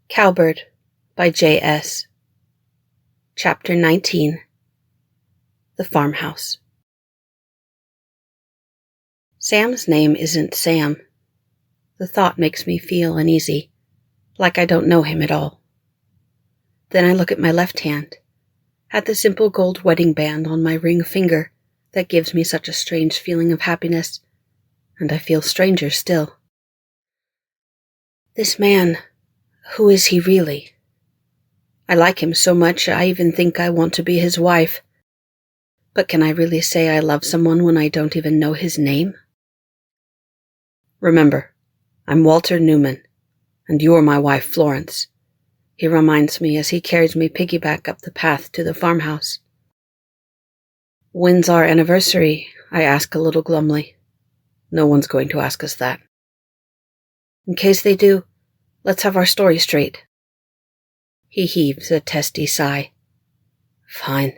Cowbird by Jae Ess. Chapter 19. The Farmhouse. Sam's name isn't Sam. The thought makes me feel uneasy, like I don't know him at all. Then I look at my left hand, at the simple gold wedding band on my ring finger that gives me such a strange feeling of happiness, and I feel stranger still. This man, who is he really? I like him so much I even think I want to be his wife. But can I really say I love someone when I don't even know his name? Remember, I'm Walter Newman, and you're my wife Florence, he reminds me as he carries me piggyback up the path to the farmhouse. When's our anniversary? I ask a little glumly. No one's going to ask us that. In case they do, let's have our story straight. He heaves a testy sigh. Fine.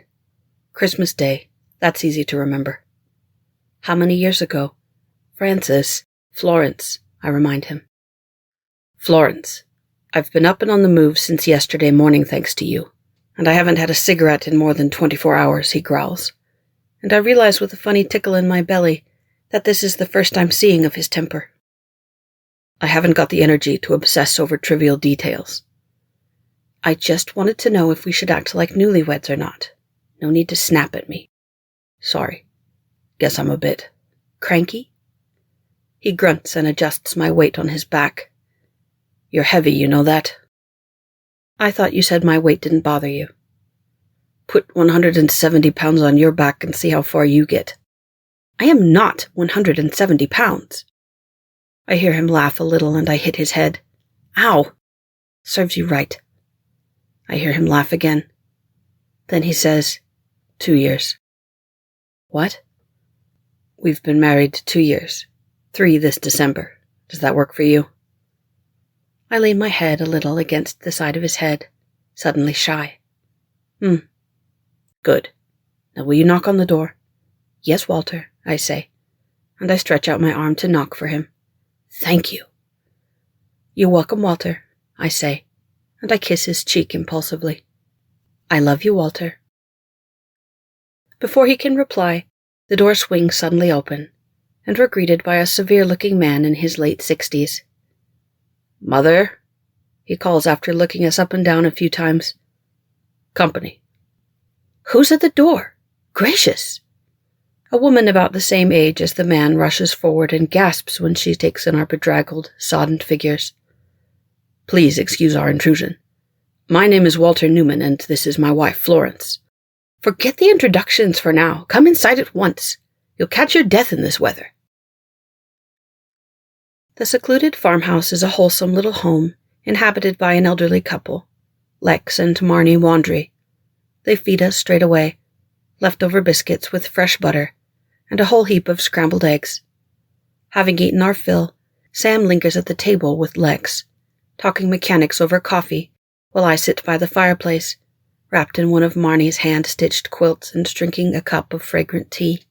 Christmas Day. That's easy to remember. How many years ago? Francis. Florence, I remind him. Florence. I've been up and on the move since yesterday morning thanks to you, and I haven't had a cigarette in more than 24 hours, he growls. And I realize with a funny tickle in my belly that this is the first I'm seeing of his temper. I haven't got the energy to obsess over trivial details. I just wanted to know if we should act like newlyweds or not. No need to snap at me. Sorry. Guess I'm a bit cranky? He grunts and adjusts my weight on his back. You're heavy, you know that? I thought you said my weight didn't bother you. Put 170 pounds on your back and see how far you get. I am not 170 pounds. I hear him laugh a little and I hit his head. Ow! Serves you right. I hear him laugh again. Then he says, 2 years. What? We've been married 2 years. 3 this December. Does that work for you? I lean my head a little against the side of his head, suddenly shy. Good. Now will you knock on the door? Yes, Walter, I say, and I stretch out my arm to knock for him. Thank you. You're welcome, Walter, I say, and I kiss his cheek impulsively. I love you, Walter. Before he can reply, the door swings suddenly open, and we're greeted by a severe-looking man in his late 60s. Mother, he calls after looking us up and down a few times. Company. Who's at the door? Gracious! A woman about the same age as the man rushes forward and gasps when she takes in our bedraggled, sodden figures. Please excuse our intrusion. My name is Walter Newman, and this is my wife, Florence. Forget the introductions for now. Come inside at once. You'll catch your death in this weather. The secluded farmhouse is a wholesome little home inhabited by an elderly couple, Lex and Marnie Wandry. They feed us straight away, leftover biscuits with fresh butter, and a whole heap of scrambled eggs. Having eaten our fill, Sam lingers at the table with Lex, talking mechanics over coffee, while I sit by the fireplace, wrapped in one of Marnie's hand-stitched quilts and drinking a cup of fragrant tea.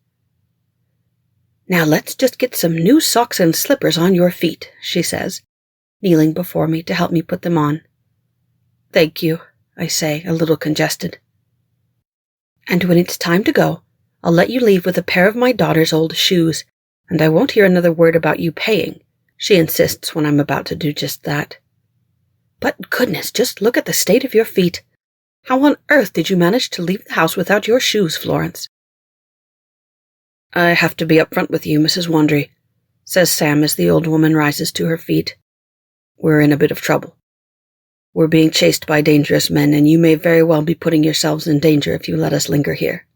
Now let's just get some new socks and slippers on your feet, she says, kneeling before me to help me put them on. Thank you, I say, a little congested. And when it's time to go, I'll let you leave with a pair of my daughter's old shoes, and I won't hear another word about you paying. She insists when I'm about to do just that. But goodness, just look at the state of your feet. How on earth did you manage to leave the house without your shoes, Florence? I have to be upfront with you, Mrs. Wandry, says Sam as the old woman rises to her feet. We're in a bit of trouble. We're being chased by dangerous men, and you may very well be putting yourselves in danger if you let us linger here.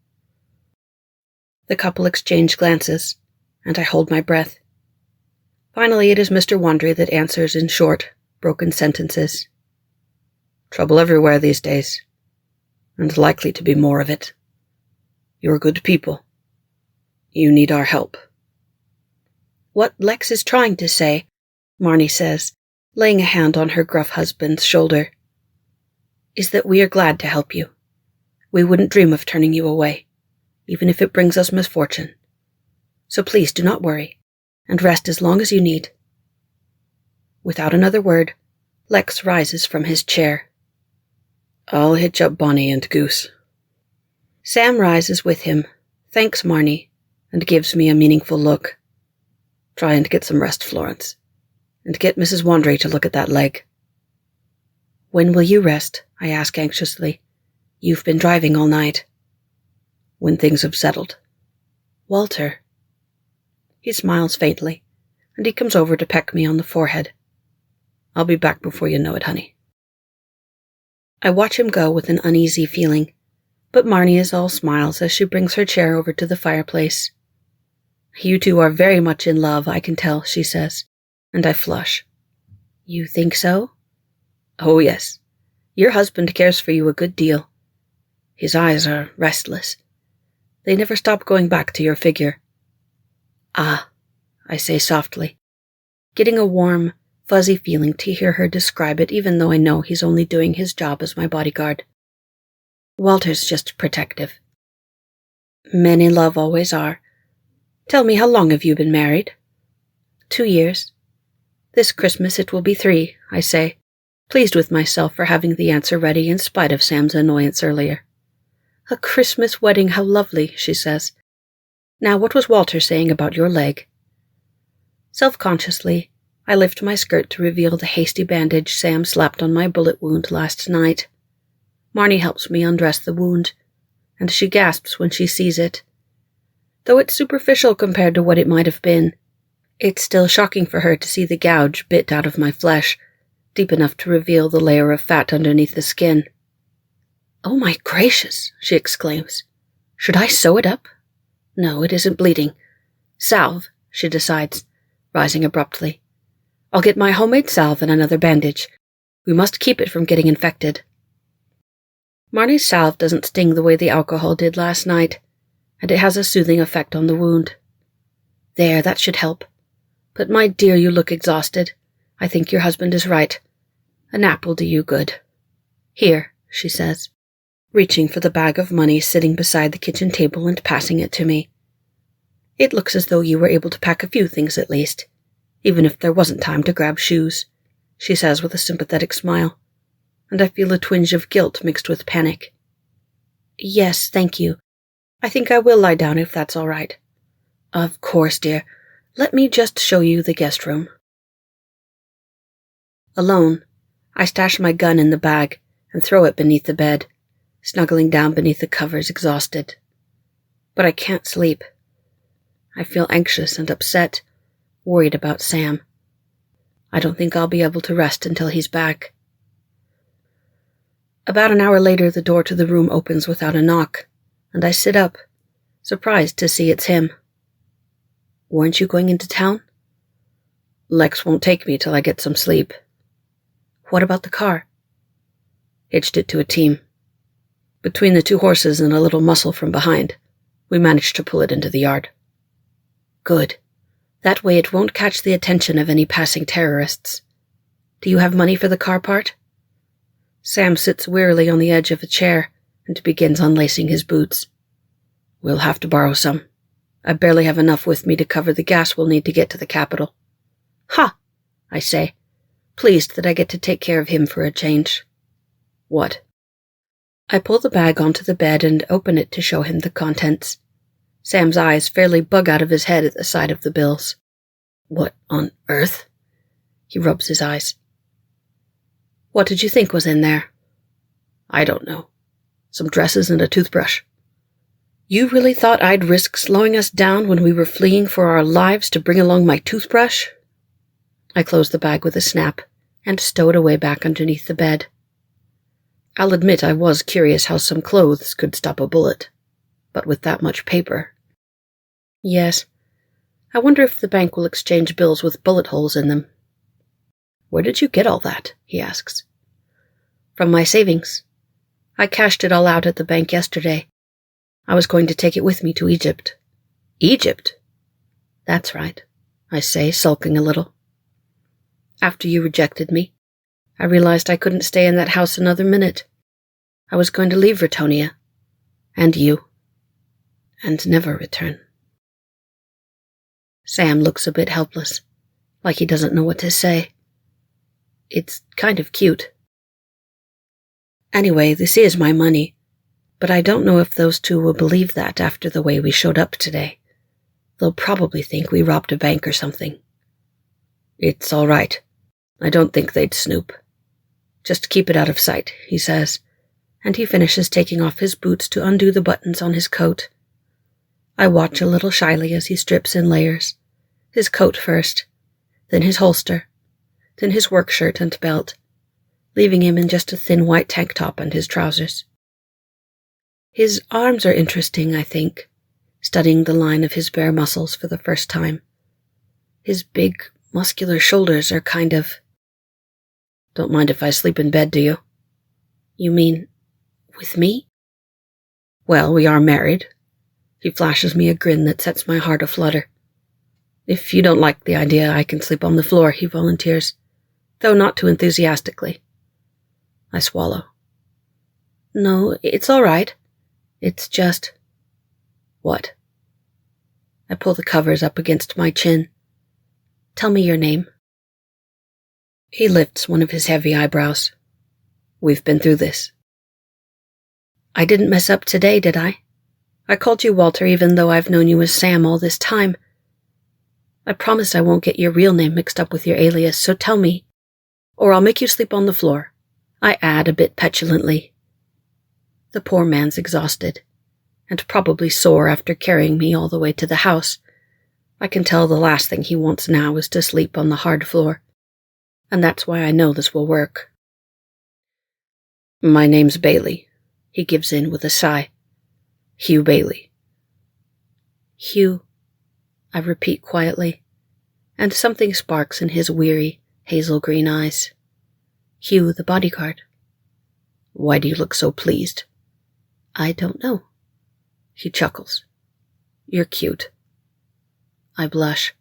The couple exchange glances, and I hold my breath. Finally, it is Mr. Wandry that answers in short, broken sentences. Trouble everywhere these days, and likely to be more of it. You're good people. You need our help. What Lex is trying to say, Marnie says, laying a hand on her gruff husband's shoulder, is that we are glad to help you. We wouldn't dream of turning you away, even if it brings us misfortune. So please do not worry, and rest as long as you need. Without another word, Lex rises from his chair. I'll hitch up Bonnie and Goose. Sam rises with him, thanks Marnie, and gives me a meaningful look. Try and get some rest, Florence. And get Mrs. Wandry to look at that leg. When will you rest? I ask anxiously. You've been driving all night. When things have settled. Walter. He smiles faintly, and he comes over to peck me on the forehead. I'll be back before you know it, honey. I watch him go with an uneasy feeling, but Marnie is all smiles as she brings her chair over to the fireplace. You two are very much in love, I can tell, she says, and I flush. You think so? Oh, yes. Your husband cares for you a good deal. His eyes are restless. They never stop going back to your figure. Ah, I say softly, getting a warm, fuzzy feeling to hear her describe it even though I know he's only doing his job as my bodyguard. Walter's just protective. Men in love always are. Tell me, how long have you been married? 2 years. This Christmas it will be 3, I say, pleased with myself for having the answer ready in spite of Sam's annoyance earlier. A Christmas wedding, how lovely, she says. Now, what was Walter saying about your leg? Self-consciously, I lift my skirt to reveal the hasty bandage Sam slapped on my bullet wound last night. Marnie helps me undress the wound, and she gasps when she sees it. Though it's superficial compared to what it might have been, it's still shocking for her to see the gouge bit out of my flesh, deep enough to reveal the layer of fat underneath the skin. Oh my gracious, she exclaims. Should I sew it up? No, it isn't bleeding. Salve, she decides, rising abruptly. I'll get my homemade salve and another bandage. We must keep it from getting infected. Marnie's salve doesn't sting the way the alcohol did last night, and it has a soothing effect on the wound. There, that should help. But my dear, you look exhausted. I think your husband is right. A nap will do you good. Here, she says, reaching for the bag of money sitting beside the kitchen table and passing it to me. It looks as though you were able to pack a few things at least, even if there wasn't time to grab shoes, she says with a sympathetic smile, and I feel a twinge of guilt mixed with panic. Yes, thank you. I think I will lie down if that's all right. Of course, dear. Let me just show you the guest room. Alone, I stash my gun in the bag and throw it beneath the bed, snuggling down beneath the covers, exhausted. But I can't sleep. I feel anxious and upset, worried about Sam. I don't think I'll be able to rest until he's back. About an hour later, the door to the room opens without a knock, and I sit up, surprised to see it's him. Weren't you going into town? Lex won't take me till I get some sleep. What about the car? Hitched it to a team. Between the 2 horses and a little muscle from behind, we managed to pull it into the yard. Good. That way it won't catch the attention of any passing terrorists. Do you have money for the car part? Sam sits wearily on the edge of a chair and begins unlacing his boots. We'll have to borrow some. I barely have enough with me to cover the gas we'll need to get to the capital. Ha! I say, pleased that I get to take care of him for a change. What? I pull the bag onto the bed and open it to show him the contents. Sam's eyes fairly bug out of his head at the sight of the bills. What on earth? He rubs his eyes. What did you think was in there? I don't know. Some dresses and a toothbrush. You really thought I'd risk slowing us down when we were fleeing for our lives to bring along my toothbrush? I close the bag with a snap and stow it away back underneath the bed. I'll admit I was curious how some clothes could stop a bullet, but with that much paper. Yes, I wonder if the bank will exchange bills with bullet holes in them. Where did you get all that? He asks. From my savings. I cashed it all out at the bank yesterday. I was going to take it with me to Egypt. Egypt? That's right, I say, sulking a little. After you rejected me, I realized I couldn't stay in that house another minute. I was going to leave Vertonia. And you. And never return. Sam looks a bit helpless, like he doesn't know what to say. It's kind of cute. Anyway, this is my money, but I don't know if those two will believe that after the way we showed up today. They'll probably think we robbed a bank or something. It's all right. I don't think they'd snoop. Just keep it out of sight, he says, and he finishes taking off his boots to undo the buttons on his coat. I watch a little shyly as he strips in layers. His coat first, then his holster, then his work shirt and belt, leaving him in just a thin white tank top and his trousers. His arms are interesting, I think, studying the line of his bare muscles for the first time. His big, muscular shoulders are kind of... Don't mind if I sleep in bed, do you? You mean, with me? Well, we are married. He flashes me a grin that sets my heart aflutter. If you don't like the idea, I can sleep on the floor, he volunteers, though not too enthusiastically. I swallow. No, it's all right. It's just... What? I pull the covers up against my chin. Tell me your name. He lifts one of his heavy eyebrows. We've been through this. I didn't mess up today, did I? I called you Walter even though I've known you as Sam all this time. I promise I won't get your real name mixed up with your alias, so tell me, or I'll make you sleep on the floor, I add a bit petulantly. The poor man's exhausted, and probably sore after carrying me all the way to the house. I can tell the last thing he wants now is to sleep on the hard floor, and that's why I know this will work. My name's Bailey, he gives in with a sigh. Hugh Bailey. Hugh, I repeat quietly, and something sparks in his weary, hazel-green eyes. Hugh, the bodyguard. Why do you look so pleased? I don't know. He chuckles. You're cute. I blush.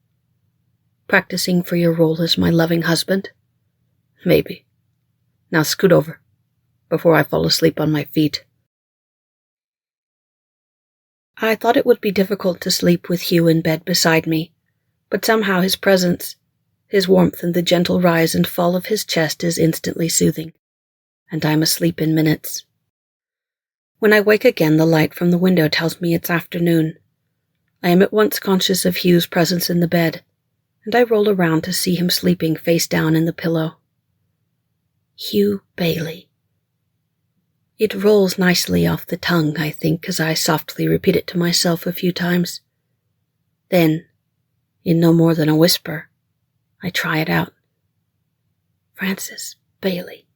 Practicing for your role as my loving husband? Maybe. Now scoot over, before I fall asleep on my feet. I thought it would be difficult to sleep with Hugh in bed beside me, but somehow his presence, his warmth and the gentle rise and fall of his chest is instantly soothing, and I'm asleep in minutes. When I wake again, the light from the window tells me it's afternoon. I am at once conscious of Hugh's presence in the bed, and I roll around to see him sleeping face down in the pillow. Hugh Bailey. It rolls nicely off the tongue, I think, as I softly repeat it to myself a few times. Then, in no more than a whisper, I try it out. Francis Bailey.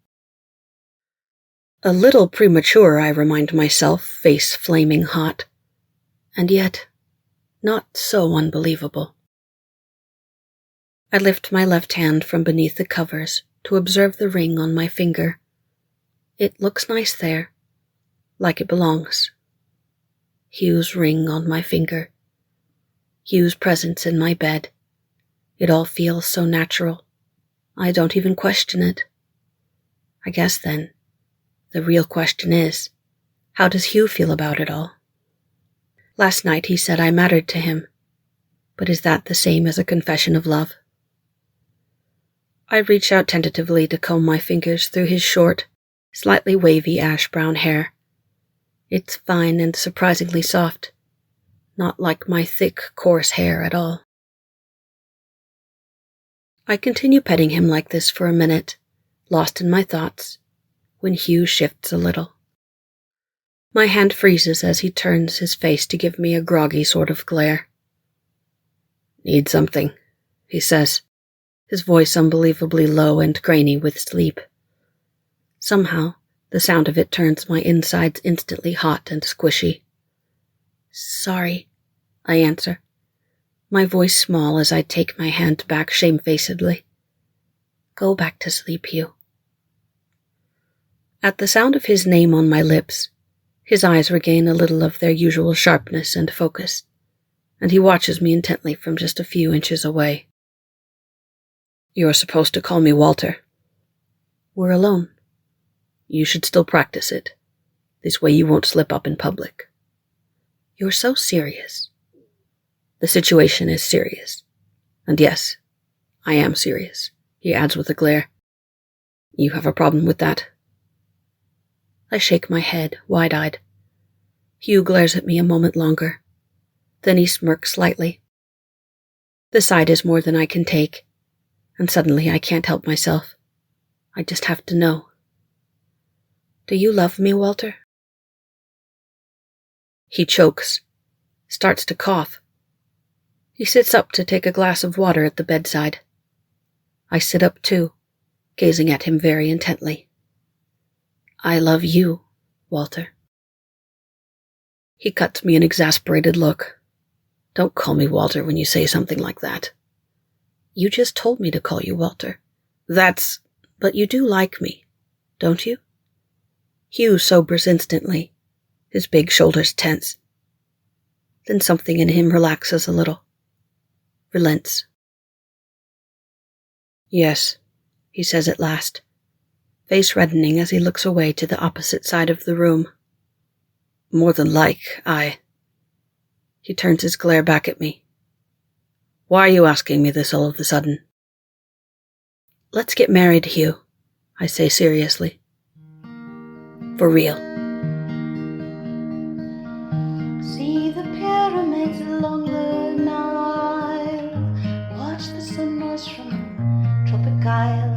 A little premature, I remind myself, face flaming hot, and yet not so unbelievable. I lift my left hand from beneath the covers to observe the ring on my finger. It looks nice there, like it belongs. Hugh's ring on my finger. Hugh's presence in my bed. It all feels so natural. I don't even question it. I guess then, the real question is, how does Hugh feel about it all? Last night he said I mattered to him, but is that the same as a confession of love? I reach out tentatively to comb my fingers through his short, slightly wavy ash-brown hair. It's fine and surprisingly soft, not like my thick, coarse hair at all. I continue petting him like this for a minute, lost in my thoughts, when Hugh shifts a little. My hand freezes as he turns his face to give me a groggy sort of glare. Need something, he says, his voice unbelievably low and grainy with sleep. Somehow, the sound of it turns my insides instantly hot and squishy. Sorry, I answer, my voice small as I take my hand back shamefacedly. Go back to sleep, Hugh. At the sound of his name on my lips, his eyes regain a little of their usual sharpness and focus, and he watches me intently from just a few inches away. You're supposed to call me Walter. We're alone. You should still practice it. This way you won't slip up in public. You're so serious. The situation is serious. And yes, I am serious, he adds with a glare. You have a problem with that? I shake my head, wide-eyed. Hugh glares at me a moment longer. Then he smirks slightly. The sight is more than I can take, and suddenly I can't help myself. I just have to know. Do you love me, Walter? He chokes, starts to cough. He sits up to take a glass of water at the bedside. I sit up too, gazing at him very intently. I love you, Walter. He cuts me an exasperated look. Don't call me Walter when you say something like that. You just told me to call you Walter. But you do like me, don't you? Hugh sobers instantly, his big shoulders tense. Then something in him relaxes a little, relents. Yes, he says at last, face reddening as he looks away to the opposite side of the room. More than He turns his glare back at me. Why are you asking me this all of a sudden? Let's get married, Hugh, I say seriously. For real. See the pyramids along the Nile. Watch the sunrise from the tropic isle.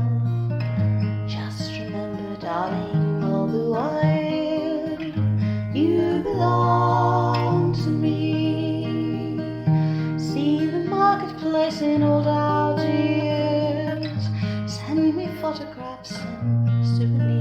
Just remember, darling, all the while you belong to me. See the marketplace in old Algiers. Send me photographs and souvenirs.